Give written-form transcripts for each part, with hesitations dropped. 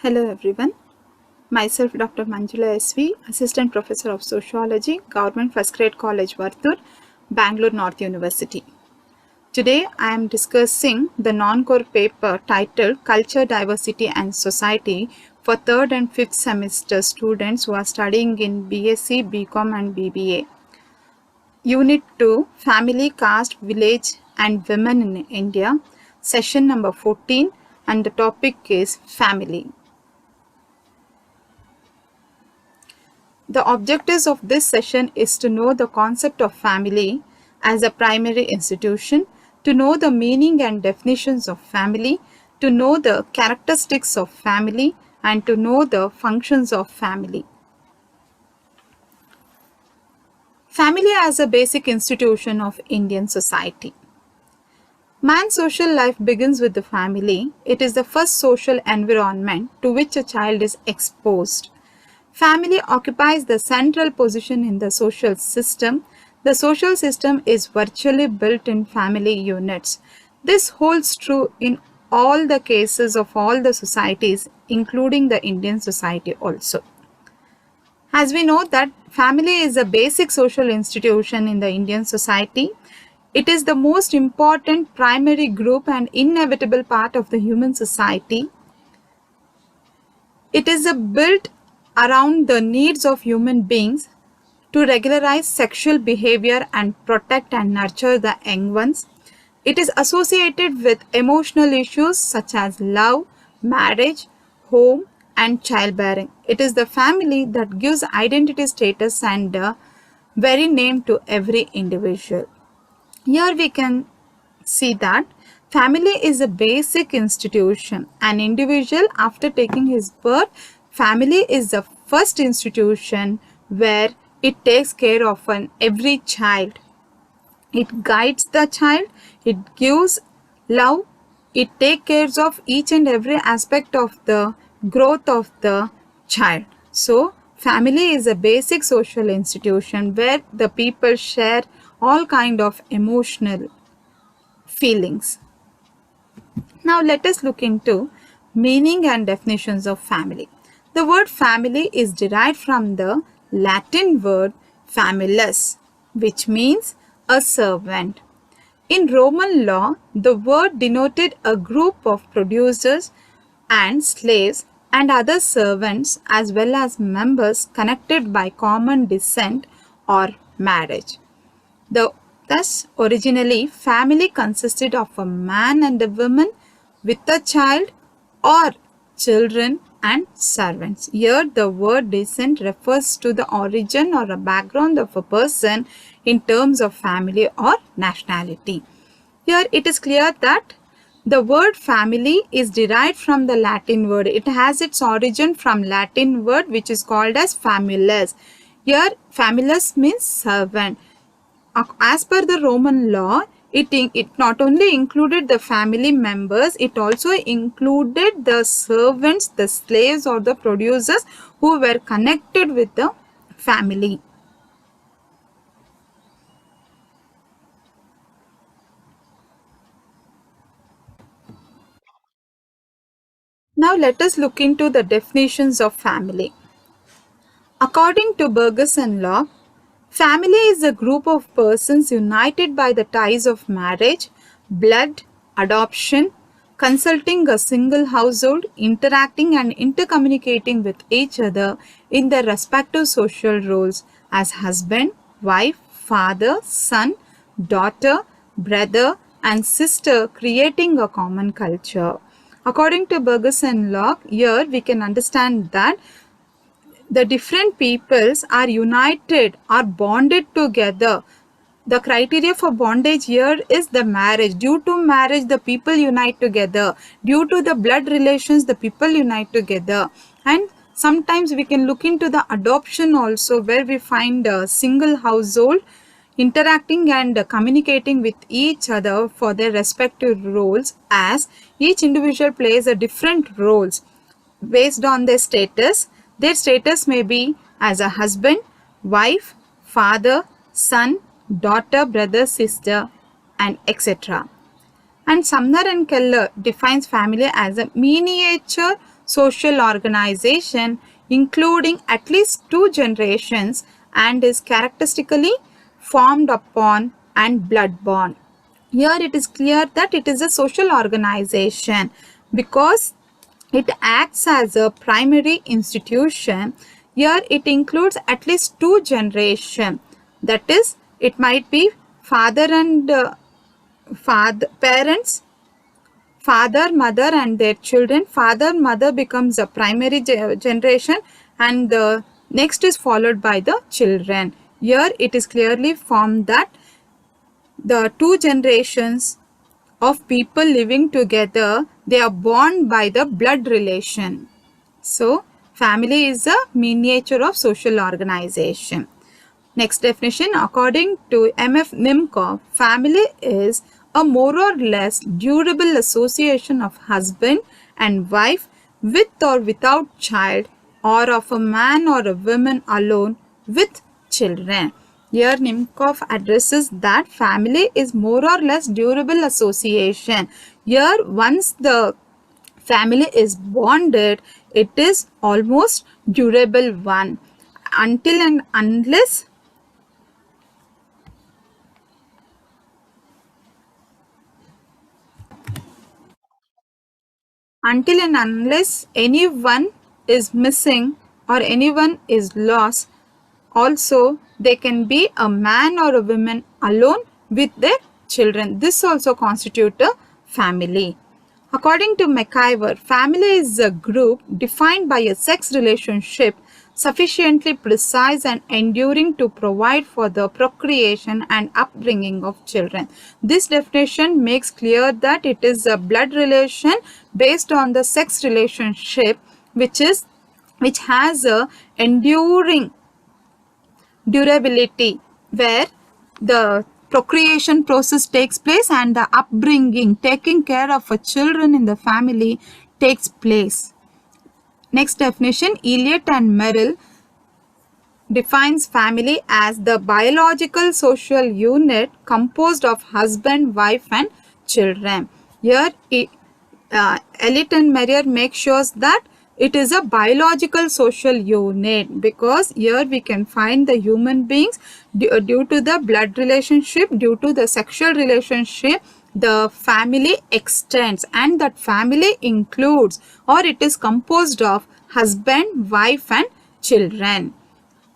Hello everyone, myself Dr. Manjula SV, Assistant Professor of Sociology, Government First Grade College, Varthur, Bangalore North University. Today I am discussing the non-core paper titled Culture, Diversity and Society for 3rd and 5th semester students who are studying in BSc, BCom and BBA. Unit 2, Family, Caste, Village and Women in India, session number 14, and the topic is Family. The objectives of this session is to know the concept of family as a primary institution, to know the meaning and definitions of family, to know the characteristics of family, and to know the functions of family. Family as a basic institution of Indian society. Man's social life begins with the family. It is the first social environment to which a child is exposed. Family occupies the central position in the social system. The social system is virtually built in family units. This holds true in all the cases of all the societies, including the Indian society also. As we know that family is a basic social institution in the Indian society, it is the most important primary group and inevitable part of the human society. It is built around the needs of human beings to regularize sexual behavior and protect and nurture the young ones. It is associated with emotional issues such as love, marriage, home, and childbearing. It is the family that gives identity, status, and very name to every individual. Here we can see that family is a basic institution. An individual, after taking his birth, family is the first institution where it takes care of every child. It guides the child, it gives love, it takes care of each and every aspect of the growth of the child. So, family is a basic social institution where the people share all kind of emotional feelings. Now let us look into meaning and definitions of family. The word family is derived from the Latin word famulus, which means a servant. In Roman law, the word denoted a group of producers and slaves and other servants as well as members connected by common descent or marriage. Thus, originally, family consisted of a man and a woman with a child or children and servants. Here, the word descent refers to the origin or a background of a person in terms of family or nationality. Here, it is clear that the word family is derived from the Latin word. It has its origin from Latin word which is called as famulus. Here, famulus means servant. As per the Roman law, it not only included the family members, it also included the servants, the slaves or the producers who were connected with the family. Now let us look into the definitions of family. According to Burgess and Locke, family is a group of persons united by the ties of marriage, blood, adoption, consulting a single household, interacting and intercommunicating with each other in their respective social roles as husband, wife, father, son, daughter, brother, and sister, creating a common culture. According to Burgess and Locke, here we can understand that the different peoples are united, are bonded together. The criteria for bondage here is the marriage. Due to marriage, the people unite together. Due to the blood relations, the people unite together. And sometimes we can look into the adoption also, where we find a single household interacting and communicating with each other for their respective roles, as each individual plays a different roles based on their status. Their status may be as a husband, wife, father, son, daughter, brother, sister, and etc. And Sumner and Keller defines family as a miniature social organization including at least two generations and is characteristically formed upon and blood-borne. Here it is clear that it is a social organization because it acts as a primary institution. Here it includes at least two generations. That is, it might be father and parents, father, mother and their children. Father, mother becomes a primary generation and the next is followed by the children. Here it is clearly formed that the two generations of people living together, they are born by the blood relation. So, family is a miniature of social organization. Next definition, according to M.F. Nimkov, family is a more or less durable association of husband and wife with or without child, or of a man or a woman alone with children. Here Nimkov addresses that family is more or less durable association. Here once the family is bonded, it is almost durable one until and unless anyone is missing or anyone is lost. Also, they can be a man or a woman alone with their children. This also constitutes a family. According to McIver, family is a group defined by a sex relationship sufficiently precise and enduring to provide for the procreation and upbringing of children. This definition makes clear that it is a blood relation based on the sex relationship which has a enduring durability where the procreation process takes place and the upbringing, taking care of a children in the family takes place. Next definition, Eliot and Merrill defines family as the biological social unit composed of husband, wife and children. Here Eliot and Merrill make sure that it is a biological social unit because here we can find the human beings due to the blood relationship, due to the sexual relationship, the family extends and that family includes or it is composed of husband, wife and children.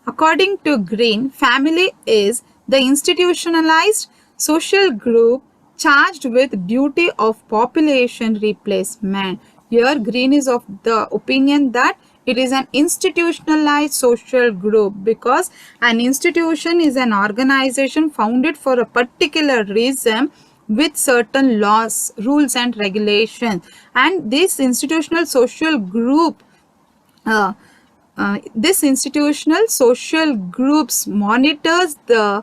According to Green, family is the institutionalized social group charged with duty of population replacement. Here Green is of the opinion that it is an institutionalized social group because an institution is an organization founded for a particular reason with certain laws, rules and regulations, and this institutional social group this institutional social groups monitors the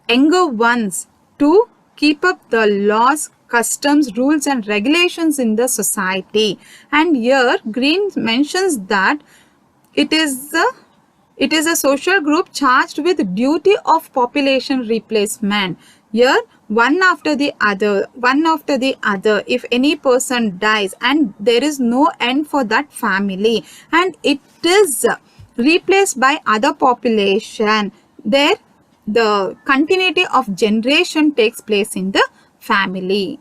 younger ones to keep up the laws, customs, rules and regulations in the society. And here Green mentions that it is a social group charged with duty of population replacement. Here one after the other, if any person dies and there is no end for that family and it is replaced by other population, there the continuity of generation takes place in the family.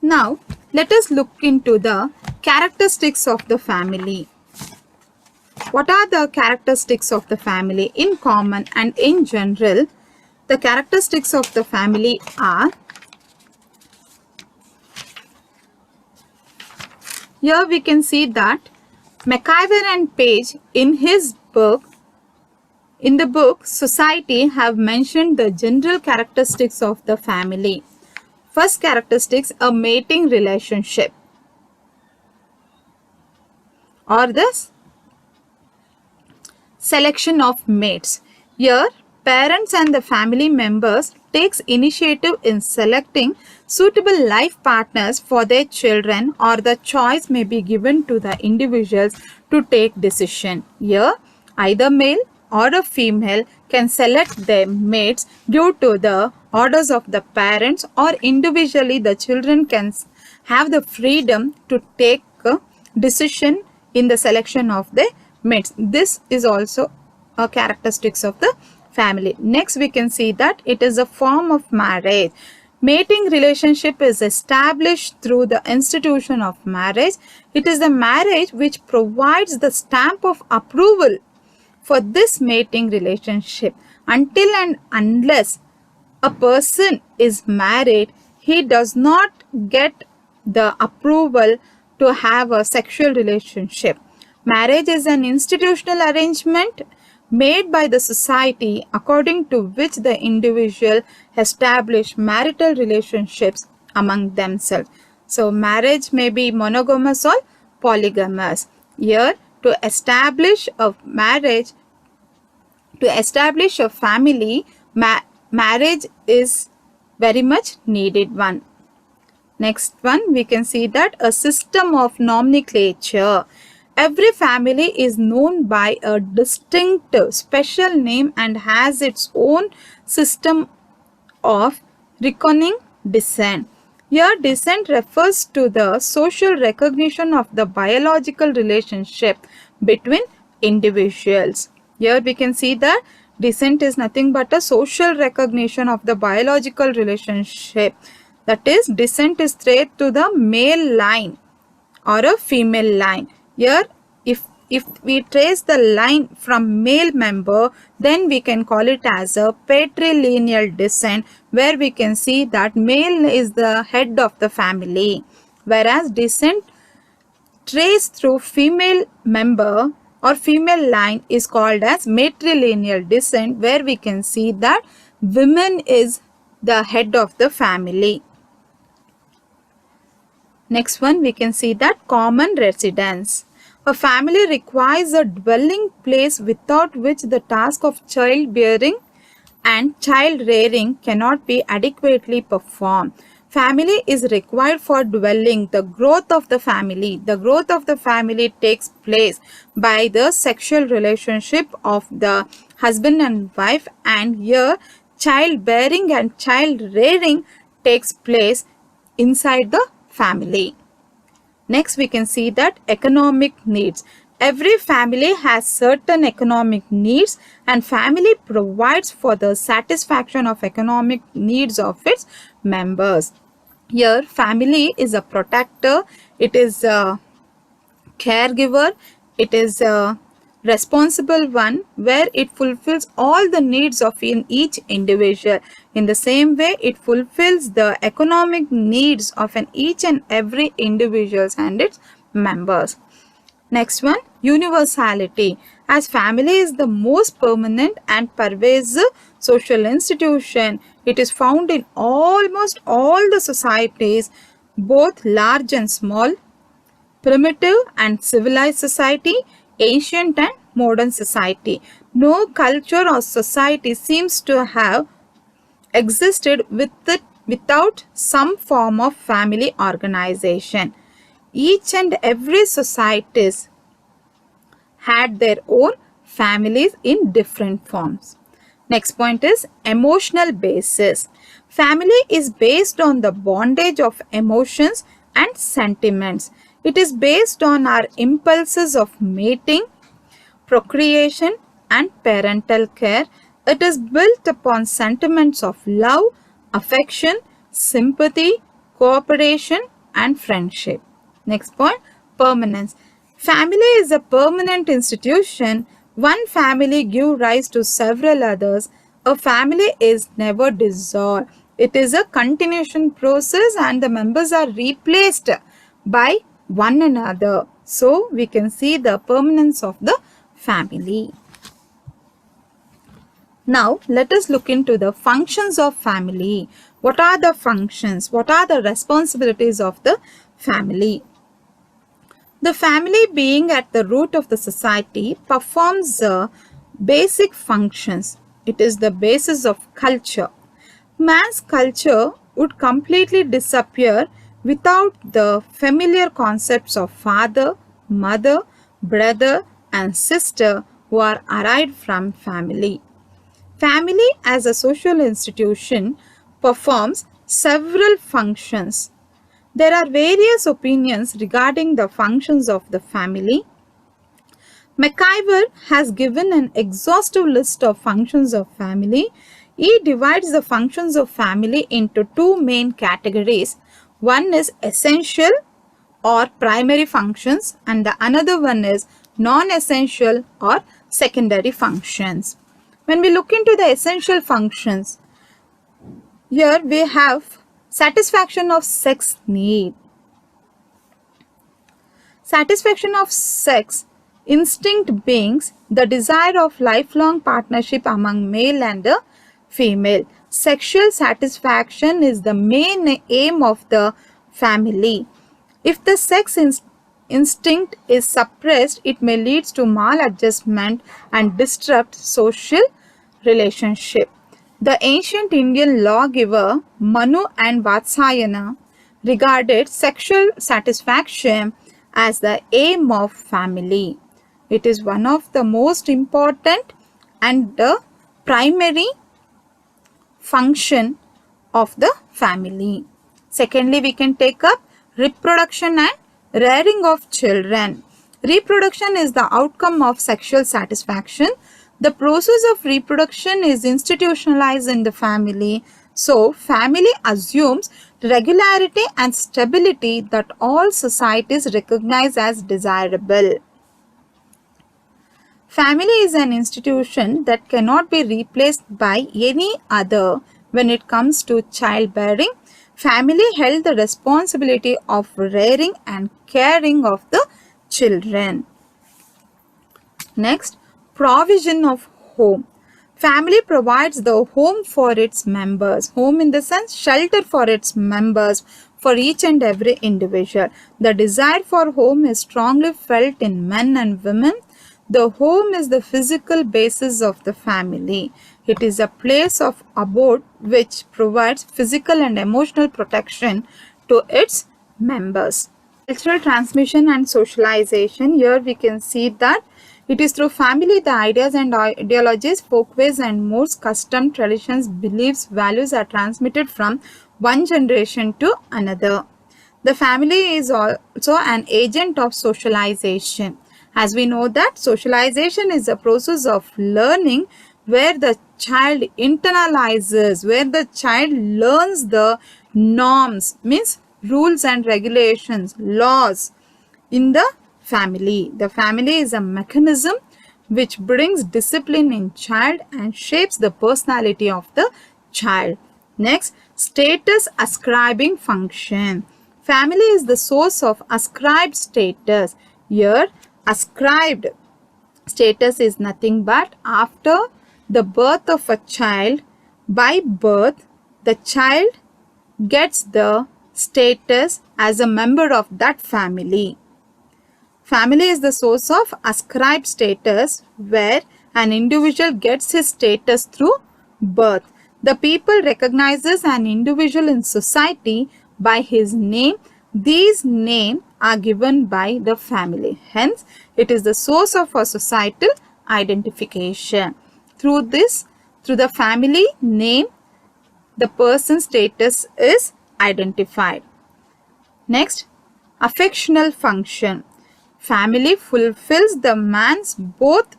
Now let us look into the characteristics of the family. What are the characteristics of the family in common and in general? The characteristics of the family are, here we can see that McIver and Page in the book Society have mentioned the general characteristics of the family. First characteristics, a mating relationship or the selection of mates. Here parents and the family members takes initiative in selecting suitable life partners for their children, or the choice may be given to the individuals to take decision. Here either male or a female can select their mates due to the orders of the parents, or individually the children can have the freedom to take a decision in the selection of the mates. This is also a characteristics of the family. Next, we can see that it is a form of marriage. Mating relationship is established through the institution of marriage. It is the marriage which provides the stamp of approval for this mating relationship. Until and unless a person is married, he does not get the approval to have a sexual relationship. Marriage is an institutional arrangement made by the society according to which the individual establish marital relationships among themselves. So marriage may be monogamous or polygamous. Here, to establish a marriage, to establish a family, marriage is very much needed one. Next one, we can see that a system of nomenclature. Every family is known by a distinct special name and has its own system of reckoning descent. Here, descent refers to the social recognition of the biological relationship between individuals. Here we can see that descent is nothing but a social recognition of the biological relationship. That is, descent is traced to the male line or a female line. Here, if we trace the line from male member, then we can call it as a patrilineal descent, where we can see that male is the head of the family, whereas descent traced through female member or female line is called as matrilineal descent, where we can see that women is the head of the family. Next one, we can see that common residence. A family requires a dwelling place without which the task of childbearing and child rearing cannot be adequately performed. Family is required for dwelling, the growth of the family. The growth of the family takes place by the sexual relationship of the husband and wife, and here childbearing and child rearing takes place inside the family. Next, we can see that economic needs. Every family has certain economic needs, and family provides for the satisfaction of economic needs of its members. Here, family is a protector, it is a caregiver, it is a responsible one, where it fulfills all the needs of each individual. In the same way, it fulfills the economic needs of each and every individual and its members. Next one, universality. As family is the most permanent and pervasive social institution, it is found in almost all the societies, both large and small, primitive and civilized society, ancient and modern society. No culture or society seems to have existed without some form of family organization. Each and every societies had their own families in different forms. Next point is emotional basis. Family is based on the bondage of emotions and sentiments. It is based on our impulses of mating, procreation, and parental care. It is built upon sentiments of love, affection, sympathy, cooperation, and friendship. Next point, permanence. Family is a permanent institution. One family gives rise to several others. A family is never dissolved. It is a continuation process and the members are replaced by one another. So, we can see the permanence of the family. Now, let us look into the functions of family. What are the functions? What are the responsibilities of the family? The family, being at the root of the society, performs basic functions. It is the basis of culture. Man's culture would completely disappear without the familiar concepts of father, mother, brother, and sister who are derived from family. Family as a social institution performs several functions. There are various opinions regarding the functions of the family. McIver has given an exhaustive list of functions of family. He divides the functions of family into two main categories. One is essential or primary functions and the another one is non-essential or secondary functions. When we look into the essential functions, here we have satisfaction of sex need. Satisfaction of sex instinct beings the desire of lifelong partnership among male and female. Sexual satisfaction is the main aim of the family. If the sex instinct is suppressed, it may lead to maladjustment and disrupt social relationship. The ancient Indian lawgiver Manu and Vatsyayana regarded sexual satisfaction as the aim of family. It is one of the most important and the primary function of the family. Secondly, we can take up reproduction and rearing of children. Reproduction is the outcome of sexual satisfaction. The process of reproduction is institutionalized in the family. So, family assumes regularity and stability that all societies recognize as desirable. Family is an institution that cannot be replaced by any other. When it comes to childbearing, family held the responsibility of rearing and caring of the children. Next, provision of home. Family provides the home for its members. Home in the sense shelter for its members, for each and every individual. The desire for home is strongly felt in men and women. The home is the physical basis of the family. It is a place of abode which provides physical and emotional protection to its members. Cultural transmission and socialization. Here we can see that it is through family the ideas and ideologies, folkways and modes, custom, traditions, beliefs, values are transmitted from one generation to another. The family is also an agent of socialization. As we know that socialization is a process of learning where the child internalizes, where the child learns the norms, means rules and regulations, laws in the family. The family is a mechanism which brings discipline in child and shapes the personality of the child. Next, status ascribing function. Family is the source of ascribed status. Here, ascribed status is nothing but after the birth of a child, by birth, the child gets the status as a member of that family. Family is the source of ascribed status where an individual gets his status through birth. The people recognizes an individual in society by his name. These names are given by the family. Hence, it is the source of a societal identification. Through the family name, the person's status is identified. Next, affectional function. Family fulfills the man's both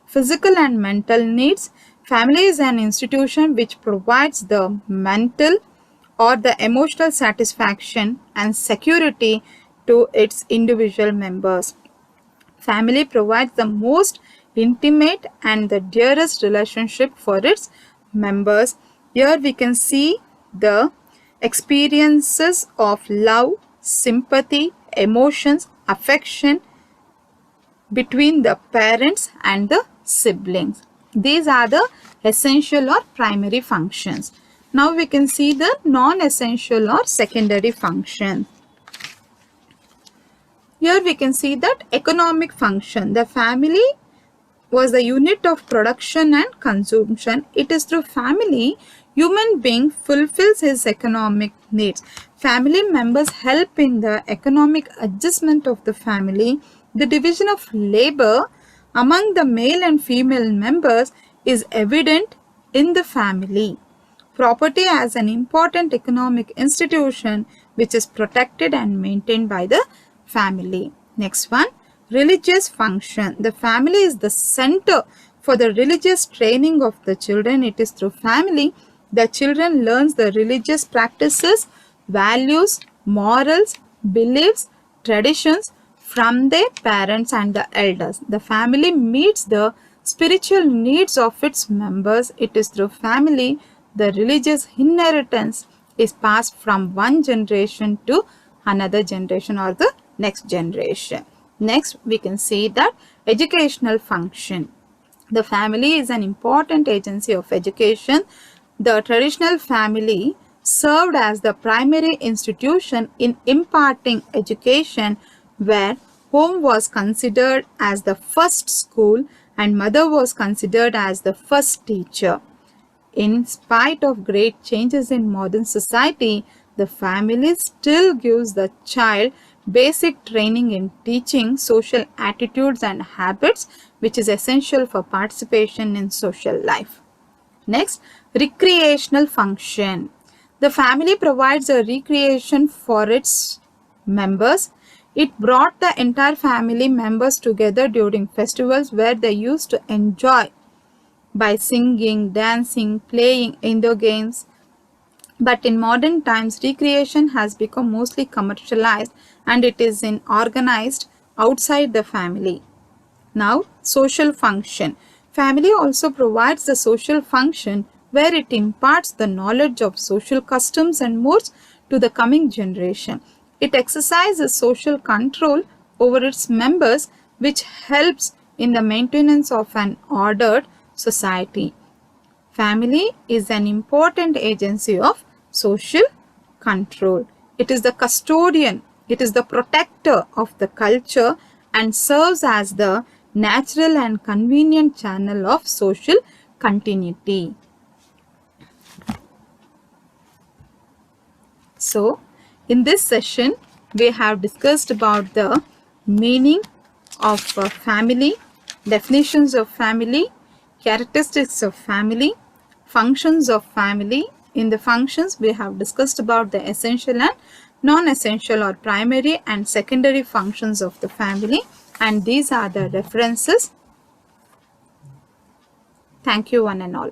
physical and mental needs. Family is an institution which provides the mental or the emotional satisfaction and security to its individual members. Family provides the most intimate and the dearest relationship for its members. Here we can see the experiences of love, sympathy, emotions, affection between the parents and the siblings. These are the essential or primary functions. Now we can see the non-essential or secondary function. Here we can see that economic function. The family was the unit of production and consumption. It is through family human being fulfills his economic needs. Family members help in the economic adjustment of the family. The division of labor among the male and female members is evident in the family. Property as an important economic institution which is protected and maintained by the family. Next one, religious function. The family is the center for the religious training of the children. It is through family the children learns the religious practices, values, morals, beliefs, traditions from their parents and the elders. The family meets the spiritual needs of its members. It is through family the religious inheritance is passed from one generation to another generation or the next generation. Next, we can see that educational function. The family is an important agency of education. The traditional family served as the primary institution in imparting education, where home was considered as the first school and mother was considered as the first teacher. In spite of great changes in modern society, the family still gives the child basic training in teaching social attitudes and habits, which is essential for participation in social life. Next, recreational function. The family provides a recreation for its members. It brought the entire family members together during festivals where they used to enjoy by singing, dancing, playing indoor games. But in modern times, recreation has become mostly commercialized and it is organized outside the family. Now, social function. Family also provides the social function where it imparts the knowledge of social customs and modes to the coming generation. It exercises social control over its members, which helps in the maintenance of an ordered society. Family is an important agency of social control. It is the custodian, it is the protector of the culture and serves as the natural and convenient channel of social continuity. So, in this session, we have discussed about the meaning of family, definitions of family, characteristics of family, functions of family. In the functions, we have discussed about the essential and non-essential or primary and secondary functions of the family, and these are the references. Thank you one and all.